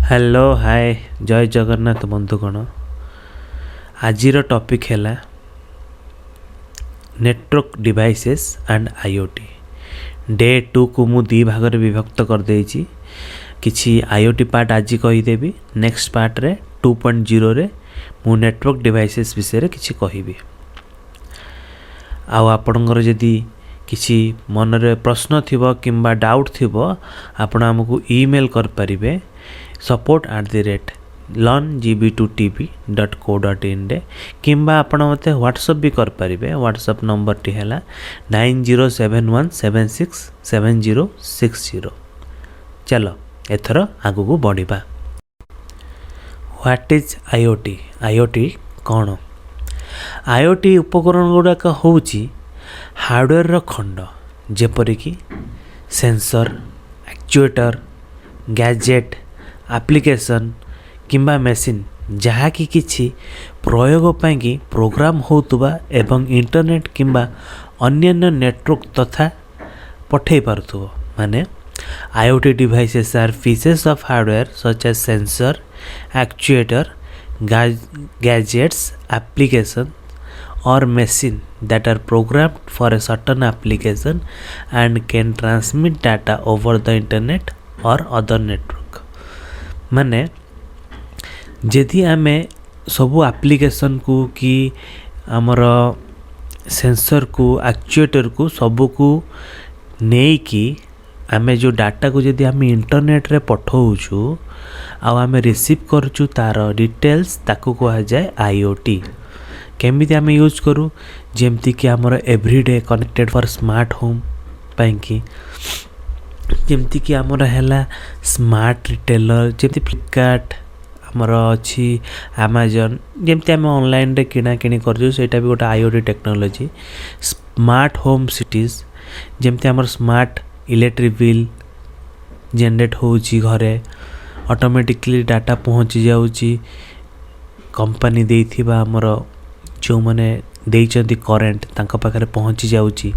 Hello hi जय जगन्नाथ बंधुगण। आजिर topic है network devices and IoT. Day 2 को मु दी भाग में विभक्त कर देछि। किछि आईओटी पार्ट आज कहीदेवी, नेक्स्ट पार्ट रे 2.0 रे मु नेटवर्क डिवाइसेस विषय रे किछि कहिबी। आउ आपणकर जदि किछि मन रे प्रश्न थिबो किंबा डाउट थिबो आपण हमकु ईमेल कर परिबे support@learngb2tv.co.in रे किंबा आपण मते व्हाट्सएप भी कर परिबे। व्हाट्सएप नंबर टी हैला 9071767060। चलो एथर आगु को बढ़िबा। What is IoT? आईओटी कौन? आईओटी उपकरण गुड़ाक होउची हार्डवेयर रो खंड, जेपरिकी सेंसर, एक्चुएटर, गैजेट, एप्लिकेशन किंबा मेसिन जहाँकि किछि प्रयोग पाई प्रोग्राम होतुबा एवं इंटरनेट किंबा अन्यान्य नेटवर्क तथा पठे पारुथुबो। माने IoT devices are pieces of hardware such as sensor, actuator, gadgets, application or machine that are programmed for a certain application and can transmit data over the internet or other network। माने जदि आमे सबू application को कि आमर sensor को actuator को सबू को नहीं कि आमे जो डाटा को जदि आमे इंटरनेट रे पठाऊछु आ आमे रिसीव करछु तार डिटेल्स ताको कहा जाए आईओटी। केमिति आमे यूज करू? जेमति कि आमर everyday connected for smart home पाइकी, जेमति कि आमर हैला स्मार्ट रिटेलर जेमति फ्लिपकार्ट आमर अछि, अमेजन, जेमति आमे ऑनलाइन रे किना किनी करजु सेटा भी गोटा IoT technology. Smart home cities जेमति आमर स्मार्ट इलेक्ट्रिक बिल जनरेट होउची, घरे ऑटोमेटिकली डाटा पहुंची जाउची कंपनी देइथिबा आमर जो माने देइचंती करेंट तांका पाखरे पहुंची जाउची।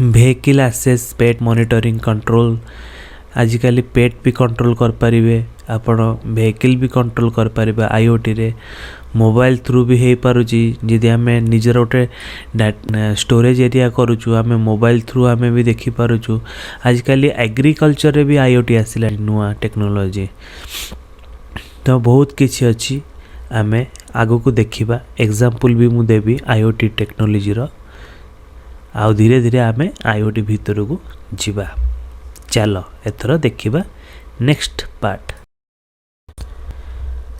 वेहिकल एक्सेस, पेट मॉनिटरिंग कंट्रोल, आजिकली पेट भी कंट्रोल कर पारिबे आपण, वेहिकल भी कंट्रोल कर पारिबे आईओटी रे। मोबाइल थ्रू भी हे पारुची, जदि आमे निजर गोटे स्टोरेज एरिया करूछु आमे मोबाइल थ्रू आमे भी देखि पारुछु। आजिकली एग्रीकल्चर रे भी आईओटी आसिला नुआ टेक्नोलॉजी। तो बहुत किछि अछि, आमे आगो को देखिबा। एग्जांपल भी मु देबी आईओटी टेक्नोलॉजी रो। आउ धीरे धीरे आमे आईओटी भीतर को जीवा। चलो एथर देखिबा नेक्स्ट पार्ट।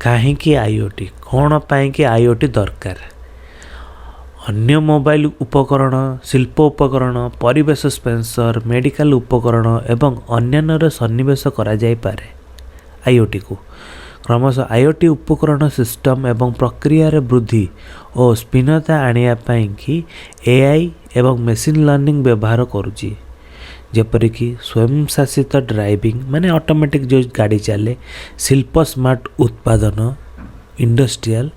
काहे कि आईओटी कोन पाई कि आईओटी दरकार? अन्य मोबाइल उपकरण, शिल्प उपकरण, परिवेश सेंसर, मेडिकल उपकरण एवं अन्यान्य सन्निवेश करा जाय पारे। आईओटी को क्रमशः आईओटी उपकरण सिस्टम एवं प्रक्रिया रे वृद्धि और स्पिनता आनिया पाई कि एआई एवं मशीन लर्निंग व्यवहार करुची। जेपरिकी स्वयं शासित ड्राइविंग माने ऑटोमेटिक जो गाड़ी चले, शिल्प स्मार्ट उत्पादन, इंडस्ट्रियल,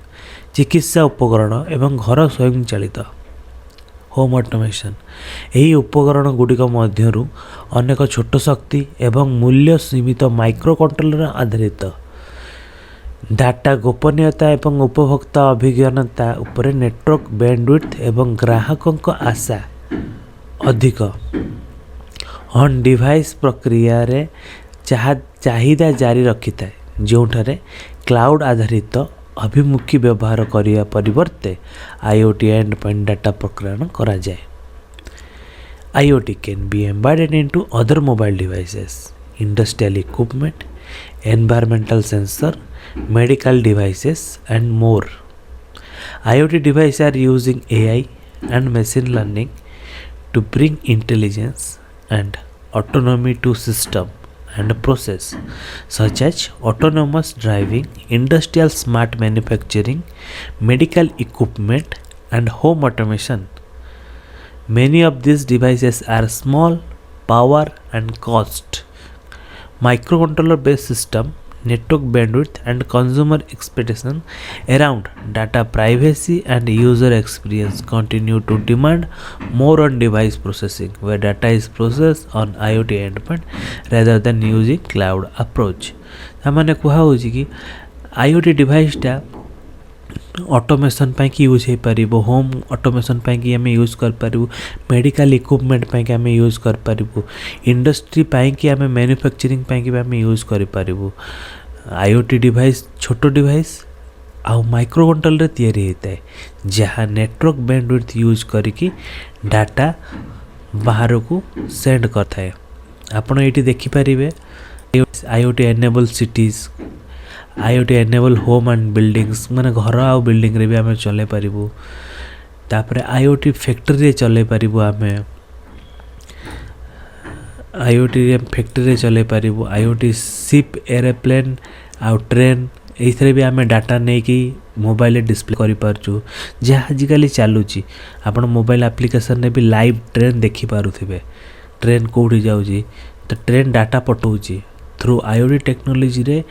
चिकित्सा उपकरण एवं घर स्वयं चालित होम ऑटोमेशन। यही उपकरण गुड़िक मध्यरु अनेक छोट शक्ति एवं मूल्य सीमित माइक्रो कंट्रोलर आधारित डाटा गोपनीयता एवं उपभोक्ता अभिज्ञता उपरे नेटवर्क बैंडविड्थ एवं ग्राहकों आशा अधिक ऑन डिवाइस प्रक्रिया रे चाहिदा जारी रखी थाए, जोठारे क्लाउड आधारित अभिमुखी व्यवहार करिया परिवर्ते आईओटी एंड पॉइंट डाटा प्रकरण करा जाए। IoT can be embedded into other mobile devices, industrial equipment, environmental sensor, medical devices and more. IoT devices are using AI and machine learning to bring intelligence and autonomy to system and process such as autonomous driving, industrial smart manufacturing, medical equipment and home automation. Many of these devices are small, power and cost. Microcontroller based system network bandwidth and consumer expectation around data privacy and user experience continue to demand more on device processing, where data is processed on IoT endpoint rather than using cloud approach. तामाने कुहा होची कि IoT device टा automation पाई कि use हो पार, home automation पाई कि आम use कर Paru, medical equipment पाई कि आम यूज कर पारू, इंडस्ट्री पाई कि आम मैन्युफैक्चरिंग पाई कि आम यूज कर पारू. IoT डिवाइस छोट डिवाइस आउ माइक्रो कंट्रोल रे तैयारी होता है जहाँ नेटवर्क बैंडविड्थ यूज करके डाटा बाहर को सेंड करता है. आपड़ ये देखिपारे IoT enable cities, IoT enable home and buildings, माने घर आ बिल्डिंग रे भी आम चले पारिबू. तापरे IoT फैक्ट्री रे चले पारिबू, आम IoT फैक्ट्री रे चले पारिबू. IoT शिप, एरोप्लेन आउ ट्रेन एथरे भी आम डाटा नहीं कि मोबाइल डिस्प्ले करि पारछु. जहाँ आजिकल चलुची आपण मोबाइल एप्लिकेशन ने भी लाइव ट्रेन देखि पारुथिबे, ट्रेन कोठी जाउची तो ट्रेन डाटा पठाउची थ्रू IoT टेक्नोलोजी रे.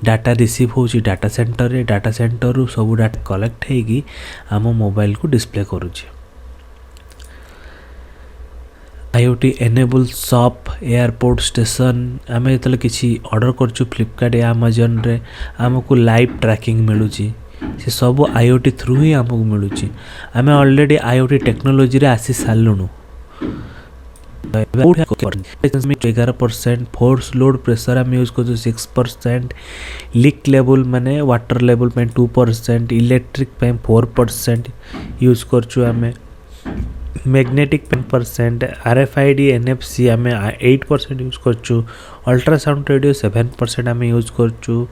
डाटा रिसीव होची डाटा सेंटर रे, डाटा सेंटर रु सब डाटा कलेक्ट हेगी आम मोबाइल को डिस्प्ले करूची. IoT enable shop, airport, station आम जो किसी ऑर्डर करछु फ्लिपकार्ट या अमेजन रे आमको लाइव ट्रैकिंग मिलूची. से सब IoT थ्रू ही आमको मिलूची. आम ऑलरेडी IoT टेक्नोलोजी रे आसी सारूँ. 11%, फोर्स लोड प्रेशर आम यूज कर 6%, लीक लेवल माने वाटर लेवल पे 2%, इलेक्ट्रिक पे 4% यूज करछु आम, मैग्नेटिक 10%, RFID NFC आम 8% यूज करछु, अल्ट्रासाउंड रेडियो 7% आम यूज करछु.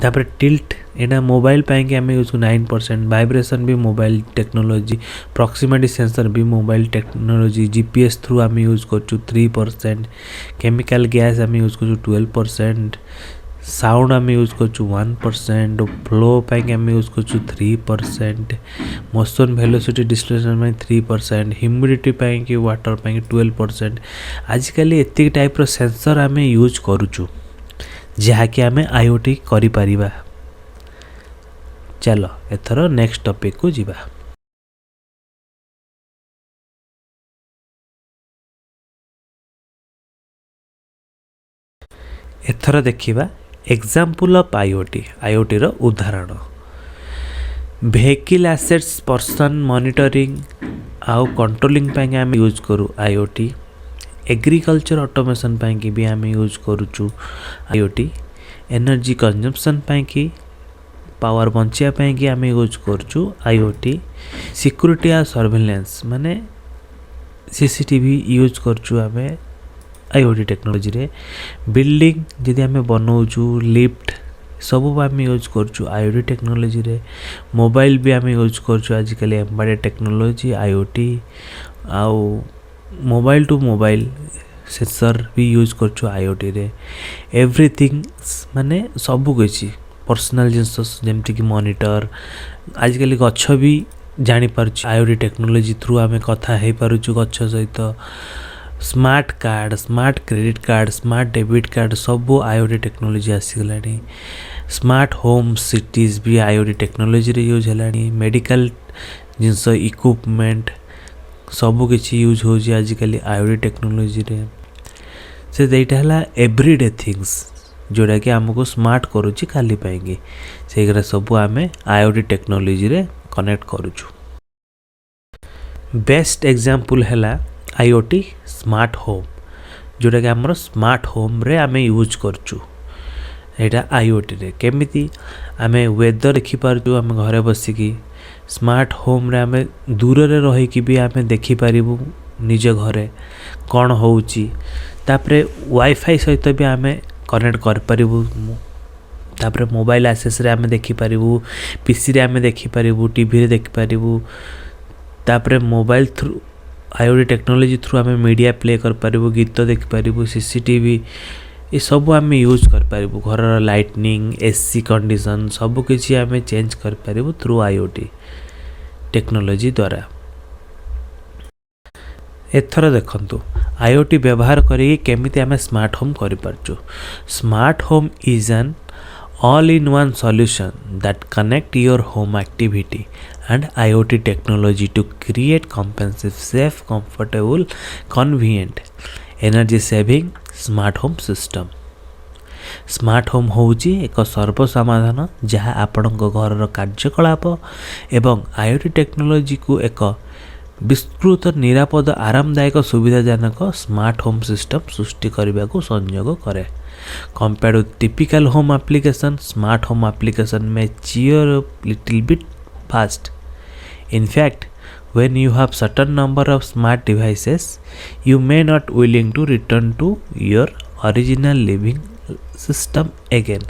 तापर टिल्ट एना मोबाइल पाएंगे आम यूज 9%, वाइब्रेशन भी मोबाइल टेक्नोलोजी, प्रॉक्सिमिटी सेंसर भी मोबाइल टेक्नोलोजी, GPS थ्रू आम यूज करछु 3%, केमिकल गैस आम यूज करछु 12%, साउंड आम यूज करछु 1%, फ्लो पाएंगे आम यूज करछु 3%, मोशन वेलोसिटी डिस्प्लेसमेंट में 3%, ह्यूमिडिटी पाएंगे वाटर पाएंगे 12%. आजिकल एतिक टाइप रो सेंसर आम यूज करूछु जहाँकि आम IoT करि परिबा. चलो एथर नेक्स्ट टॉपिक को जीवा. एथर देखिबा एग्जांपल ऑफ IoT रो उदाहरण. व्हीकल एसेट्स पर्सन मॉनिटरिंग आउ कंट्रोलिंग पाई आम यूज करू IoT. एग्रीकल्चर ऑटोमेशन पाई कि भी आम यूज करूछु IoT. एनर्जी कंजम्पशन पाई कि पावर बंचिया पाई कि आम यूज करूछु IoT. सिक्योरिटी आ सर्वेलेंस माने CCTV यूज करूछु आम IoT टेक्नोलोजी रे. बिल्डिंग जदि आम बनाऊछु, लिफ्ट सब आम यूज करूछु IoT टेक्नोलोजी रे. मोबाइल भी आम यूज करूछु आजिकल एम्बेडेड टेक्नोलोजी IoT. आउ मोबाइल टू मोबाइल सेंसर भी यूज करछु IoT रे. एवरीथिंग माने सब किछि पर्सनल जिनस जेमति कि मॉनिटर, आजिकल गच्छ भी जानी पारुछु IoT टेक्नोलोजी थ्रू आम कथा हे पारुछु गच्छ सहित. Smart card, smart credit card, smart debit card सब IoT टेक्नोलोजी आसीगलानी. स्मार्ट होम सिटीज भी IoT टेक्नोलोजी रे यूज हलानी. मेडिकल जिनस इक्विपमेंट सब किछि यूज होछि आजिकल IoT टेक्नोलोजी रे. से देटा हला एवरीडे थिंग्स जोड़ा कि आमको स्मार्ट करूछि खाली पाएंगे से सब आम IoT टेक्नोलोजी रे कनेक्ट करूछु. बेस्ट एग्जांपल हला IoT स्मार्ट होम जोड़ा कि आमर स्मार्ट होम रे आम यूज करछु. एटा IoT रे केमिति आम वेदर देखि पारछु आम घरे बसिकी. स्मार्ट होम रे आम दूर रे रही कि भी आम देखि पारिबु निज घरे कौन होउची. तापरे वाईफाई सहित भी आम कनेक्ट कर पारिबु. तापरे मोबाइल एक्सेस रे आम देखि पारिबु, PC रे आम देखि पारिबु, टीवी रे देखि पारिबु. तापरे mobile through IoT technology through आम मीडिया प्ले कर पारिबु, गीत देखि पारिबु, CCTV ये सब आम यूज कर पारिबु. घर लाइटनिंग, AC कंडीशन सब किछि आम चेंज कर पारिबु थ्रू IoT टेक्नोलोजी द्वारा. एथर देखंतु आईओटी व्यवहार करी केमिति आमे स्मार्ट होम करि पारचु। Smart home is an all in one solution that connect your home activity and IoT technology to create comprehensive, safe, comfortable, convenient, energy saving smart home system। Smart home होउची एक सर्वसमाधान जहाँ आपणक घर कार्यकलाप एवं IoT technology को एक विस्तृत निरापद आरामदायक सुविधाजनक स्मार्ट होम सिस्टम सृष्टि करने को संयोग करे। Compared with typical home application, smart home application may cheer a little bit fast. In fact, when you have certain number of smart devices, you may not willing to return to your original living system again.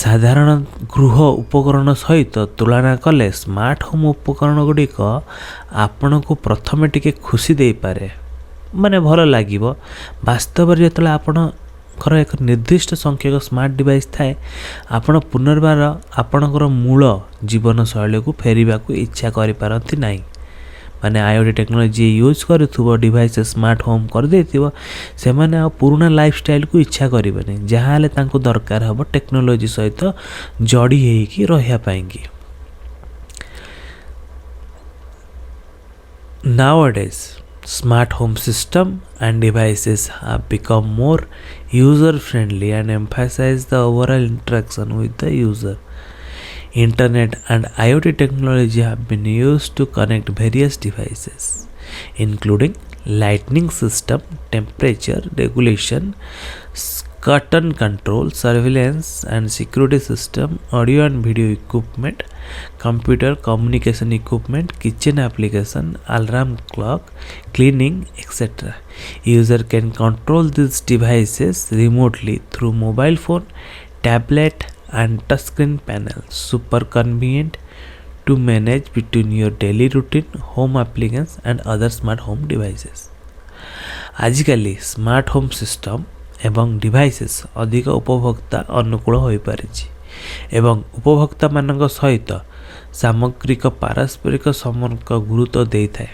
साधारण गृह उपकरण सहित तुलना कले smart home उपकरण गुड़िक आपण को प्रथमे टिके खुशी दे पारे, माने भल लागिबो। वास्तव रे जतले आपण घर एक निर्दिष्ट संख्यक स्मार्ट डिवाइस थाए, आपण पुनर्बार आपणकर मूल जीवन शैली को फेरिबा को इच्छा करि पारंती नाही। माने आईओटी टेक्नोलोजी यूज करूथुबो डिवाइस स्मार्ट होम कर देथिबो, से माने आ पुराना लाइफस्टाइल को इच्छा करिबेनी, जहां हाले तांको दरकार हबो टेक्नोलोजी सहित जड़ी हेकी रहिया पाएंगी। Nowadays, smart home system and devices have become more user friendly and emphasize the overall interaction with the user. Internet and IoT technology have been used to connect various devices, including lighting system, temperature regulation, curtain control, surveillance and security system, audio and video equipment, computer communication equipment, kitchen application, alarm clock, cleaning, etc. User can control these devices remotely through mobile phone, tablet and touchscreen panel. Super convenient to manage between your daily routine, home appliances and other smart home devices. आजिकाली smart home system एवं devices अधिक उपभोक्ता अनुकूल हो पारिछि एवं उपभोक्ता मानक सहित सामग्रिक पारस्परिक संपर्क गुरुत्व देइथाय।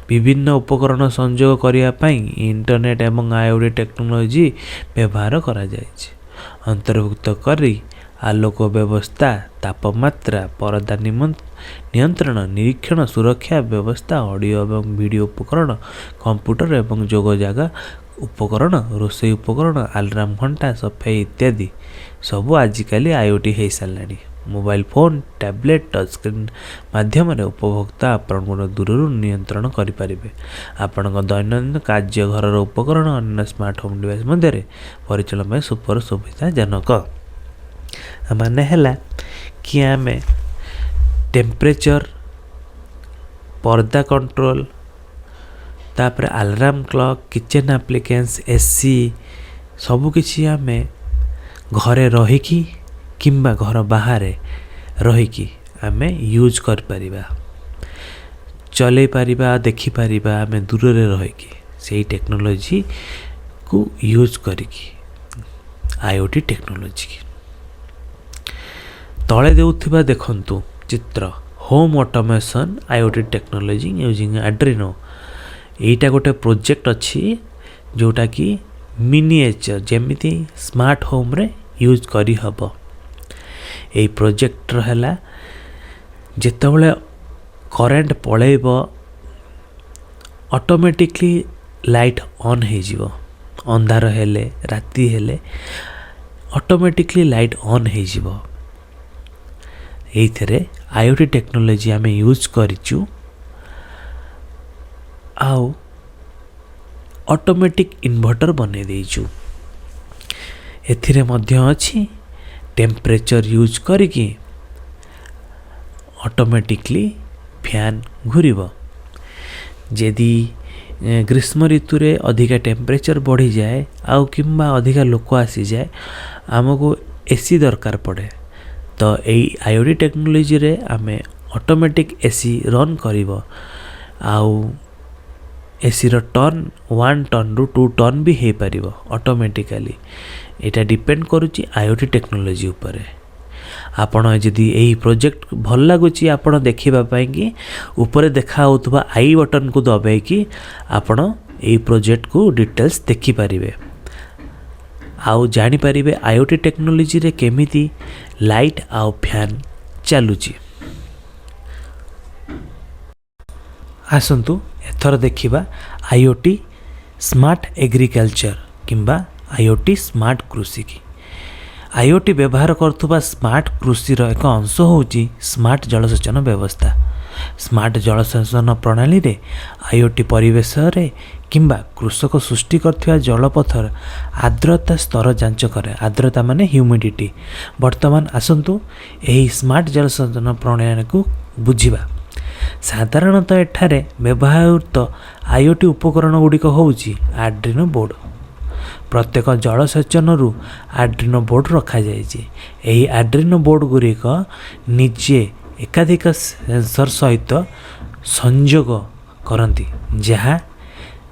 विभिन्न उपकरण संयोग करिया पई इंटरनेट एवं आईओटी टेक्नोलोजी व्यवहार करा जायछि। अंतर्भुक्त करी आलोक व्यवस्था, तापमात्रा, परदा नियंत्रण, निरीक्षण, सुरक्षा व्यवस्था, ऑडियो एवं वीडियो उपकरण, कंप्यूटर एवं जोगजागा उपकरण, रोषेई उपकरण, अलार्म घंटा, सफाई इत्यादि सबू आजिकाली आईओटी हो साराणी। मोबाइल फोन, टैबलेट, टचस्क्रीन माध्यम उपभोक्ता आपण दूर नियंत्रण करें। आपण दैनंदिन कार्य घर उपकरण अन्य स्मार्ट होम डिवाइस मध्य परिचालन में सुपर सुविधाजनक माने है कि आम टेम्परेचर, पर्दा कंट्रोल, तापर अलार्म क्लॉक, किचन एप्लिकेंस, एसी सबकिछि आम घरे रहीकि किंबा घर बाहर रहीकि आम यूज कर परिबा, चले परिबा, देखि परिबा आम दूर रे रहीकि सेही टेक्नोलोजी को यूज करिकि आईओटी टेक्नोलोजी तले देउथिबा देखंतु चित्र home automation IoT technology using आड्रिनो। एटा गोटे प्रोजेक्ट अच्छी जोटा कि मिनिएचर जेमिति स्मार्ट होम रे यूज करी हबो। एई प्रोजेक्ट रहला जेतेबेले करेंट पळेइबो ऑटोमेटिकली लाइट ऑन हे जिवो, अंधार हेले राती हेले ऑटोमेटिकली लाइट ऑन हे जिवो। एइथरे आईओटी टेक्नोलोजी आमे यूज करिचु आउ ऑटोमेटिक इन्वर्टर बने देइचु। एथिरे मध्य अछि टेम्परेचर यूज करिकि ऑटोमेटिकली फैन घूरिबो। यदि ग्रीष्म ऋतु रे अधिका टेम्परेचर बढ़ी जाए आउ किंबा अधिका लोक आसी जाए आमको एसी दरकार पड़े, तो यही आईओटी टेक्नोलोजी रे आमे ऑटोमेटिक एसी रन करिबो आउ एसी रो टर्न 1 टर्न रु 2 टर्न भी हे पारिबो ऑटोमेटिकली। एटा डिपेंड करूची आईओटी टेक्नोलोजी उपरे। आपण जदि एही प्रोजेक्ट भल लागुची आपण देखिबा पई कि ऊपर देखा होतबा आई बटन को दबाई कि आपण एई प्रोजेक्ट को डिटेल्स देखि पारिबे आउ जानि पारिबे आईओटी टेक्नोलोजी रे केमिति लाइट आउ फैन चलुची। आसंतु एथर देखिबा आईओटी स्मार्ट एग्रीकल्चर किंबा आईओटी स्मार्ट कृषि की। आईओटी व्यवहार करथुबा स्मार्ट कृषिर एक अंश होउची स्मार्ट जलसेचन व्यवस्था। स्मार्ट जलसेचन प्रणाली रे आईओटी परिवेश रे किंबा कृषक सृष्टि करथिबा जलपथर आर्द्रता स्तर जांच करे। आर्द्रता माने ह्यूमिडिटी। वर्तमान आसंतु एही स्मार्ट जलसेचन प्रणाली को बुझिबा। साधारणतः एठारे व्यवहृत आईओटी उपकरण गुड़िक होउची आर्डिनो बोर्ड। प्रत्येक जलसेचन रु आर्डिनो बोर्ड रखा जायछि। एही आर्डिनो बोर्ड गुड़िक निजे एकाधिक सेंसर सहित संयोग करती जहाँ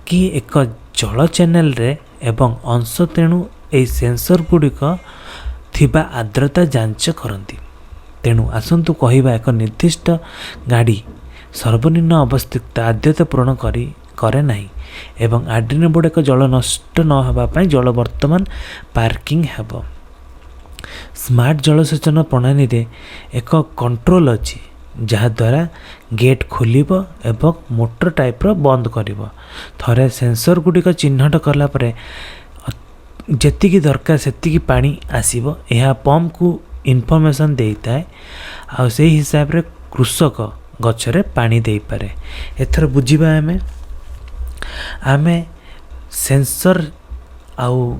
कि एक जल चैनल रे एवं अंश तेणु ए सेंसर गुड़िक थिबा आर्द्रता जांच करती। तेणु आसंतु कहिबा एक निर्दिष्ट गाड़ी सर्वनिम्न अवस्थित आद्यता पूरण करे नहीं एवं आर्डिनो बोर्ड एक जल नष्ट न होगा पाई जल वर्तमान पार्किंग हेब। स्मार्ट जलसेचन प्रणाली रे एक कंट्रोल अच्छी जहाँ द्वारा गेट खोलिब एवं मोटर टाइप रो बंद करिवो। थरे सेंसर गुड़िक चिन्हट कला परे जेतिकी दरकार सेतिकी पानी आसीबो। यह पंप को इनफॉरमेशन देता है आ से हिसाब रे कृषक गछरे पानी दे पारे। एथर बुझिबा आमे सेंसर आउ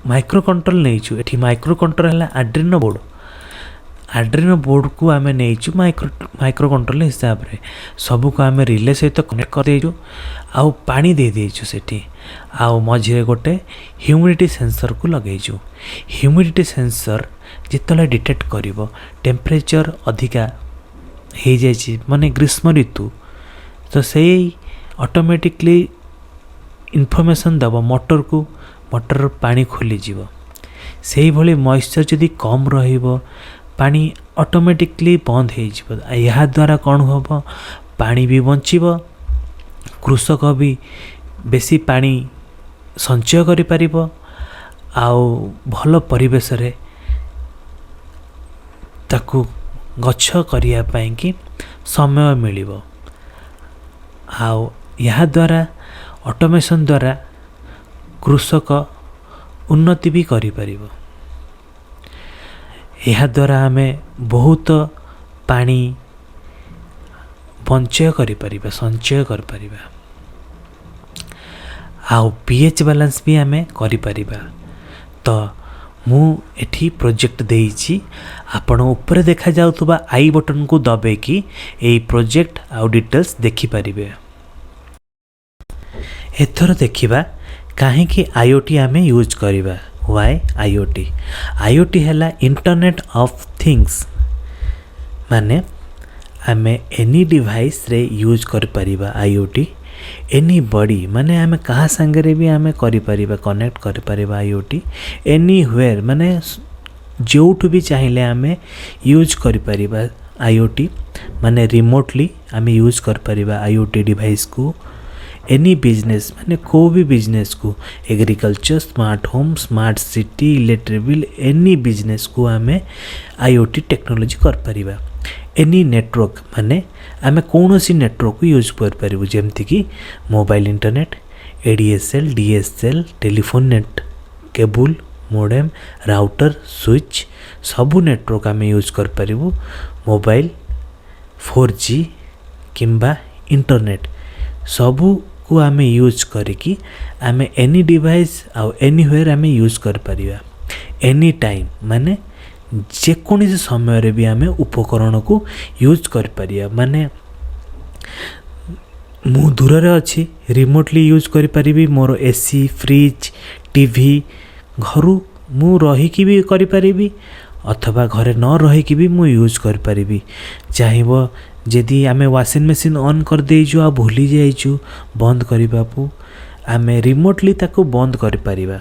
माइक्रो कंट्रोल नहींचु। एठी माइक्रो कंट्रोल है आर्डिनो बोर्ड। आर्डिनो बोर्ड को आमे नहींचु माइक्रो कंट्रोल हिसाब रे सबू को आमे रिले सहित कनेक्ट कर देइचु आउ पानी दे देइचु सेठी आउ मझिरे गोटे ह्यूमिडिटी सेंसर को लगेइचु। ह्यूमिडिटी सेंसर जितले डिटेक्ट करिवो टेम्परेचर अधिका हो जाए माने ग्रीष्म ऋतु तो से ऑटोमेटिकली इनफॉरमेशन दब मोटर को। मोटर पानी खोली जीव से भली मॉइस्चर जदि कम रहिबो पानी ऑटोमेटिकली बंद हो जीव। यह द्वारा कौन हम पानी भी बंचिबो कृषक भी बेसी पानी संचय करि परिबो आउ भल परिवेश रे ताकू गछ करिया पाई कि समय मिलिबो। आउ यह द्वारा ऑटोमेशन द्वारा कृषक उन्नति भी करि परिबो। यह द्वारा हमें बहुत पानी बंचय करि परिबा संचय करि परिबा आउ पीएच बैलेंस भी हमें करि परिबा। तो मु एठी प्रोजेक्ट देइछि आपण ऊपर देखा जाउतबा आई बटन को दबे कि एई प्रोजेक्ट आउ डिटेल्स देखि परिबे। एथर देखिबा काहे कि आईओटी आमे यूज करिबा। Why IoT? आईओटी हैला इंटरनेट ऑफ थिंग्स माने आमे एनी डिवाइस रे यूज कर परिबा आईओटी। एनी बॉडी माने आमे कहा संगे भी आमे करि परिबा कनेक्ट कर परिबा आईओटी। एनी व्हेयर माने जोठु भी चाहिए आमे यूज कर परिबा आईओटी माने रिमोटली आमे यूज कर परिबा आईओटी डिवाइस को। एनी बिजनेस माने को भी बिजनेस को agriculture smart home smart city electric bill any business को आमे आईओटी टेक्नोलॉजी कर परिबा। एनी नेटवर्क माने आमे कौन सी नेटवर्क को यूज कर परिबु जेमति कि mobile internet ADSL DSL telephone net cable modem router switch सबू नेटवर्क आमे यूज कर परिबु। मोबाइल 4G किंबा इंटरनेट सबू को आमे यूज करिकी आमे एनी डिवाइस आउ एनीवेयर आमे यूज कर परिबा। एनी टाइम माने जेकोसी समय रे भी आमे उपकरण को यूज कर परिया। माने मु दूर रे अच्छी रिमोटली यूज कर परिबी मोर एसी फ्रिज टीवी घरु मु रहीकि भी कर परिबी अथवा घरे न रहीकि भी मु यूज कर परिबी। चाहिबो जदि आमे वाशिंग मशीन ऑन कर देइजु आ भूली जाइजु बंद करिबापु आमे रिमोटली ताको बंद कर परिबा।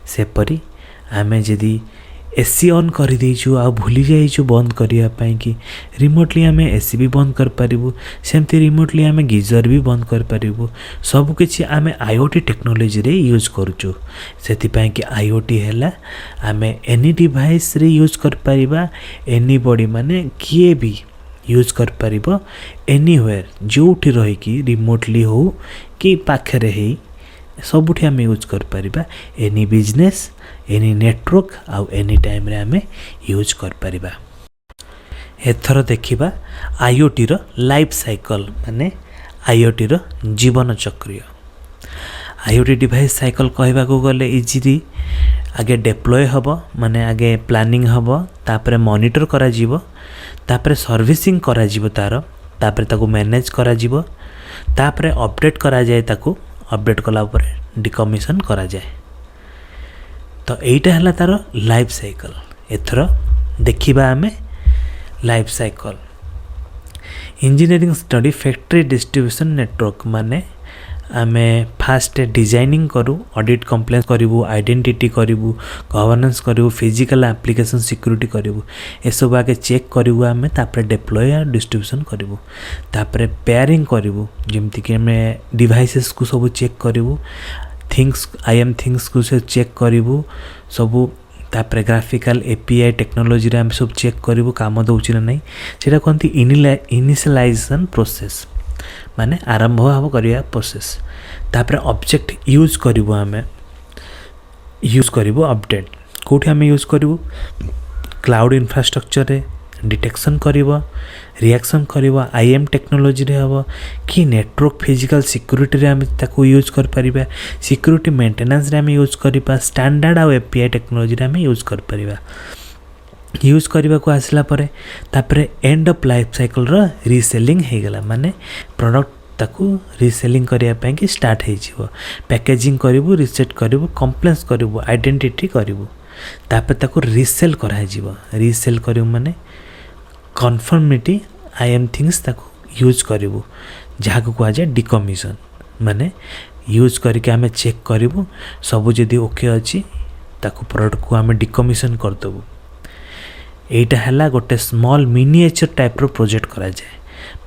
सेपरी आमे जदि एसी ऑन कर देइछु आ भूली जाइछु बंद करिया पई कि रिमोटली आमे एसी भी बंद कर परिबु सेमती रिमोटली आमे गीजर भी बंद कर परिबु सब किछि आमे आईओटी टेक्नोलॉजी रे यूज करछु सेति पई कि आईओटी हैला आमे एनी डिवाइस रे यूज कर परिबा एनी बॉडी माने किए भी यूज कर परिबो एनीवेयर जोठी रही कि रिमोटली हो कि पाखरे हे सबुठी आम यूज कर परिबा एनी बिजनेस एनी नेटवर्क आउ एनी टाइम रे आम यूज कर परिबा। एथर देखिबा आईओटी रो लाइफ साइकिल माने आईओटी रो जीवन चक्र। आईओटी डिवाइस साइकिल कहबा को गले इजीली आगे डिप्लॉय हबो माने आगे प्लानिंग हबो तापरे मॉनिटर करा जीवो तापरे सर्विसिंग करा जीवो तापरे ताको मैनेज करा जीवो तापरे अपडेट करा जाए ताको अपडेट कला परे डिकमिशन करा जाए तो एटा हला तार लाइफ साइकिल। एथर देखिबा आमे life cycle engineering study factory distribution network माने आमे फास्ट डिजाइनिंग करू ऑडिट कंप्लेंस करू आइडेंटिटी करू गवर्नेंस करू फिजिकल एप्लीकेशन सिक्योरिटी करू ए सब आगे चेक करू आमे तापरे डिप्लॉय या डिस्ट्रीब्यूशन करू तापरे पेयरिंग करू जेमति कि हमें डिवाइसेस को सब चेक करू थिंग्स आईएम थिंग्स को से चेक करू सब तापरे ग्राफिकल एपीआई टेक्नोलॉजी रे हम सब चेक करू काम दउछि ना नहीं सेटा कोनती इनिशियलाइजेशन प्रोसेस माने आरंभ हम करिया प्रोसेस तापरे ऑब्जेक्ट यूज करिवो आमे यूज करिवो अपडेट कोठी आमे यूज करिवो क्लाउड इंफ्रास्ट्रक्चर रे डिटेक्शन करिवो रिएक्शन करिवो आईएम टेक्नोलॉजी रे हबो कि नेटवर्क फिजिकल सिक्योरिटी रे आमे ताको यूज कर परिबा सिक्योरिटी मेंटेनेंस रे आमे यूज करिबा स्टैंडर्ड आ एपीआई टेक्नोलॉजी रे आमे यूज कर परिबा यूज करने को आसला परे तापरे एंड ऑफ लाइफ साइकिल रो रीसेलिंग हे गला माने प्रोडक्ट ताकू रीसेलिंग करिया पई कि स्टार्ट हे जिवो पैकेजिंग करिवो रिसेट करिवो कंप्लेंस करिवो आइडेंटिटी करिवो तापरे ताकू रीसेल करा जिवो रीसेल करिवो माने कन्फर्मिटी आई एम थिंग्स ताकू यूज करिवो जहा को आ जाय डिकमिशन माने यूज करके आमे चेक करिवो सब जदी ओके अछि ताकू प्रोडक्ट को आमे डिकमिशन कर दबो एटा हला गोटे स्मॉल मिनिएचर टाइप रो प्रोजेक्ट करा जाए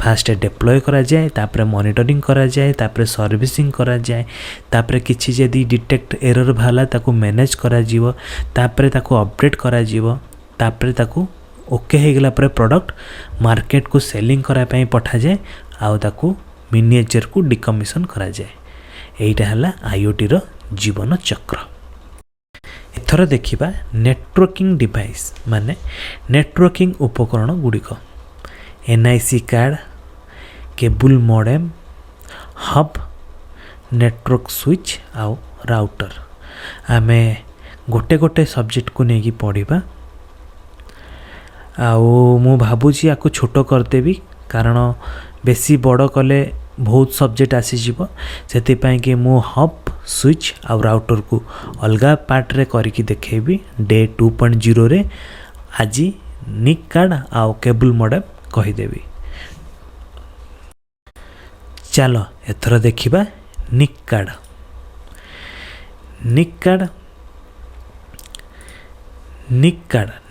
फास्ट डिप्लॉय करा जाए तापरे मॉनिटरिंग करा जाए तापरे सर्विसिंग करा जाए तापरे किछि जदी डिटेक्ट एरर भाला ताकू मैनेज करा जीवो तापरे ताकू अपडेट करा जीवो तापरे ताकू ओके हे गेला परे प्रोडक्ट मार्केट को सेलिंग करा पई पठा जाए आउ ताकू मिनिएचर को डिकमिशन करा जाए एटा हला आईओटी रो जीवन चक्र। एथर देखिबा नेटवर्किंग डिवाइस माने नेटवर्किंग उपकरण गुड़िक NIC card cable modem hub network switch आउ राउटर आमे गोटे गोटे सब्जेक्ट को नेकी पढ़िबा आउ मु भाबुची आको छोटो करते भी कारण बेसी बड़ कले बहुत सब्जेक्ट आसी जीवो सेति पई कि मु हब स्विच आउ राउटर को अलगा पार्ट रे करके देखेबी डे 2.0 रे आज निक कार्ड आउ केबल मॉडेम कहि देबी। चलो एथर देखिबा निक कार्ड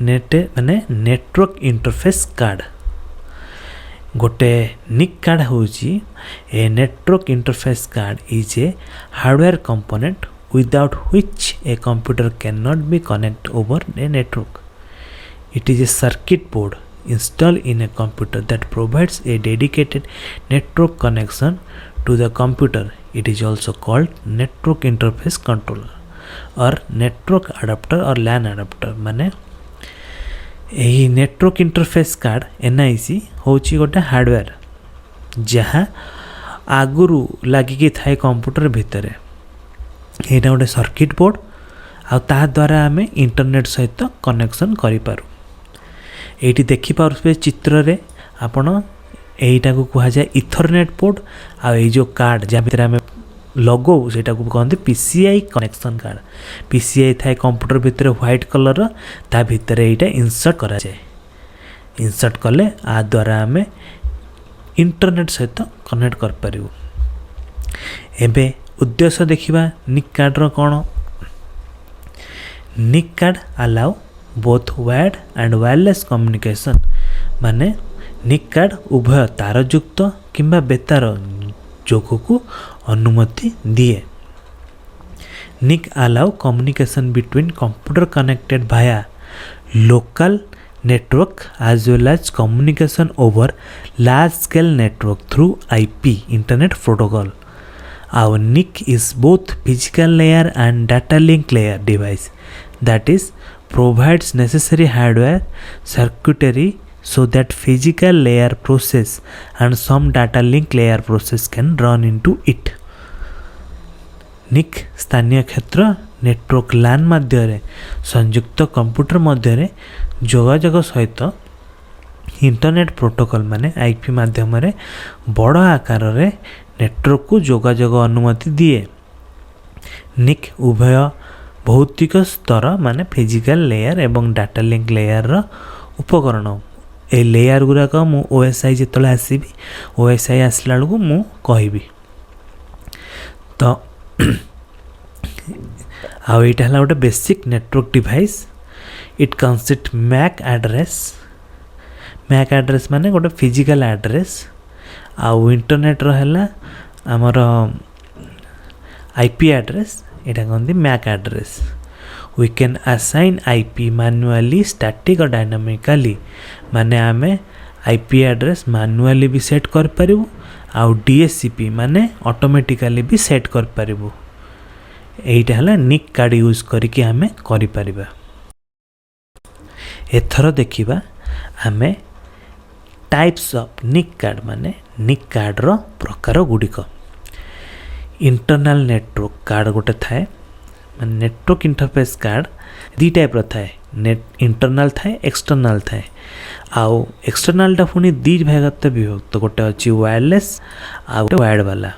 नेट माने नेटवर्क इंटरफेस कार्ड गोटे निक कार्ड होची a network interface card is a hardware component without which a computer cannot be connected over a network. It is a circuit board installed in a computer that provides a dedicated network connection to the computer. It is also called network interface controller or network adapter or LAN adapter. माने यही network interface card NIC होची गोटे hardware जहाँ आगुरु लगिकी थाए computer भितर यहाँ गोटे circuit board आ द्वारा आम इंटरनेट सहित कनेक्शन करूँ ये देखिपे चित्र रे आपण यहीटा को कह जाए इथरनेट पोर्ट आ जो कार्ड जहाँ भीतर आम लगो से कहते पीसीआई कनेक्शन कार्ड पीसीआई थाए कंप्यूटर भितर व्हाइट कलर ता भितर यहाँ इंसर्ट करा जाए इंसर्ट कले आ द्वारा आम इंटरनेट सहित कनेक्ट कर पारिबु। एबे उद्देश्य देखिबा निक कार्ड रो कोन NIC card allow both wired and wireless communication माने निक कार्ड उभय तारयुक्त किंबा बेतार जोग को अनुमति दिए। NIC allow communication between computer connected भाया local network as well as communication over large scale network through IP internet protocol. Our NIC is both physical layer and data link layer device that is provides necessary hardware circuitry so that physical layer process and some data link layer process can run into it. NIC स्थानीय क्षेत्र network LAN मध्य संयुक्त computer मध्य जोगाजोग सहित internet protocol माने IP माध्यम रे बड़ आकार रे नेटवर्क को जोगाजोग अनुमति दिए। निक उभय भौतिक स्तर माने फिजिकल लेयर एवं डाटा लिंक लेयर रो उपकरण। ए लेयर गुराक मु ओएसआई जेतले आसीबी ओएसआई आसला लको मु कहबी। तो आउ एटा हला गोटे basic network device. It consist MAC address माने गोटे फिजिकल एड्रेस आउ इंटरनेट रहला हमर आईपी एड्रेस एटा कहंदी MAC address. We can assign IP manually static or dynamically माने आमे आईपी एड्रेस मैन्युअली भी सेट कर परिबु आउ डीएचसीपी माने ऑटोमेटिकली भी सेट कर परिबु। एटा हला निक कार्ड यूज करके आमे करि परिबा। एथर देखिबा आमे टाइप्स ऑफ निक कार्ड माने निक कार्ड रो प्रकार गुड़िक। इंटरनल नेटवर्क कार्ड गोटे थाए माने नेटवर्क इंटरफेस कार्ड दी टाइप रो थाए। नेट इंटरनल थाए एक्सटर्नल थाए। आउ एक्सटर्नल टा पुनी दी भागत विभक्त गोटे अछि वायरलेस आ गोटे वायर्ड वाला।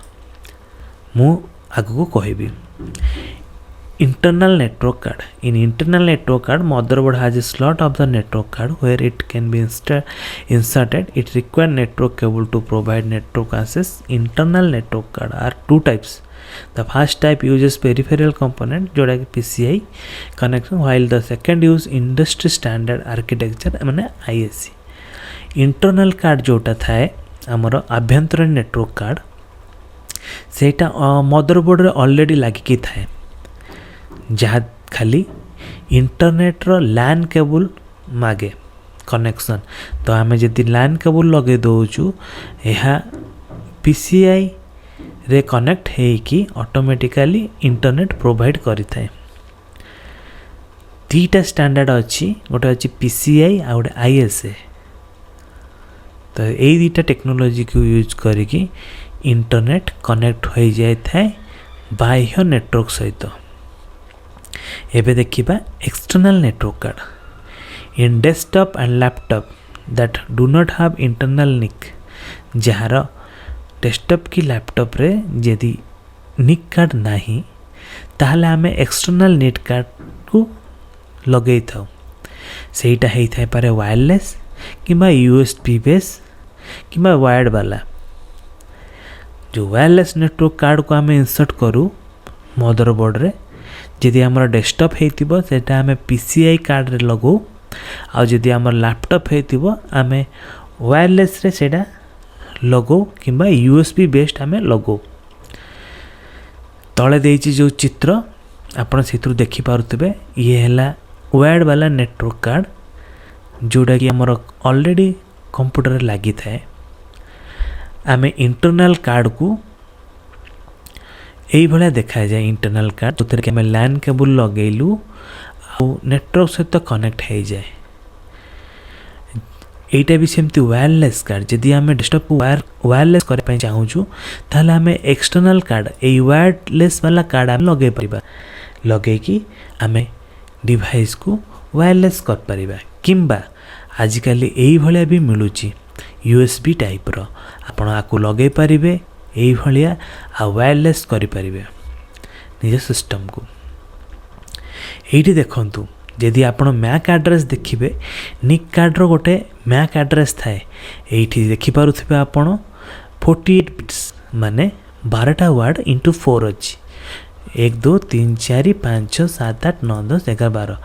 मु आगु को कहबी internal network card. In internal network card, motherboard has a slot of the network card where it can be inserted. It requires network cable to provide network access. Internal network card are two types. The first type uses peripheral component जोड़ा कि PCI connection, while the second use industry standard architecture माने ISC. Internal card जोटा थाए हमरो आभ्यंतरीण network card सेटा motherboard रे already लागिकी थाए जहाँ खाली इंटरनेट रो लैन केबल मागे कनेक्शन। तो आमे जदि लैन केबल लगे दोचु यह पीसीआई रे कनेक्ट है कि ऑटोमेटिकली इंटरनेट प्रोवाइड करि थाए। तीटा स्टैंडर्ड अच्छी गोटे अच्छी पीसीआई आ गोटे आईएसए। तो यही दुटा टेक्नोलोजी को यूज करिकी इंटरनेट कनेक्ट हो जाए थाए बाह्य नेटवर्क सहित। एबे देखिबा external network card. In desktop and laptop that do not have internal NIC जहार डेस्कटॉप की लैपटॉप रे यदि निक कार्ड नाही ताहले आमे एक्सटर्नल नेट कार्ड को लगै थाउ। सेटा हेइ थाइ पारे वायरलेस किंबा यूएसबी बेस किंबा वायर्ड वाला। जो वायरलेस नेटवर्क कार्ड को आमे इंसर्ट करू मदरबोर्ड रे जदि हमर डेस्कटॉप हेतिबो सेटा आमे पीसीआई कार्ड रे लगो आ जदि हमर लैपटॉप हेतिबो आमे वायरलेस रे सेटा लगो किंबा यूएसबी बेस्ड आमे लगो। तळे देइछि जो चित्र आपण सेतु देखि पारुतबे ये हला वायर्ड वाला नेटवर्क कार्ड जोडा कि हमर ऑलरेडी कंप्यूटर रे लागि थाए। आमे इंटरनल कार्ड को यही भाया देखा जाए। इंटरनल कार्ड जो थे आम लैन केबल लगेलु आ नेटवर्क सहित कनेक्ट हो जाए। यहीटा भी सेमती वायरलेस कार्ड जदि आम डेस्कटॉप को वायरलेस करने चाहूँ ताहले आम एक्सटर्नल कार्ड यही वायरलेस वाला कार्ड आम लगे पारिबा लगे कि आम डिवाइस को वायरलेस कर पारिबा किंबा आजिकल यही भाया भी मिलूची यूएसबी टाइप रो आपण आकु लगे पारिबे यही भाया आ वायरलेस करि पारिबे निज सिस्टम को। एठी देखंतु यदि आपण मैक एड्रेस देखिबे निक कार्ड रो गोटे मैक एड्रेस थाए। एठी देखि पारुथिबे आपण 48 बिट्स माने 12टा वर्ड इंटू 4 अछि 1 2 3 4 5 6 7 8 9 10 11 12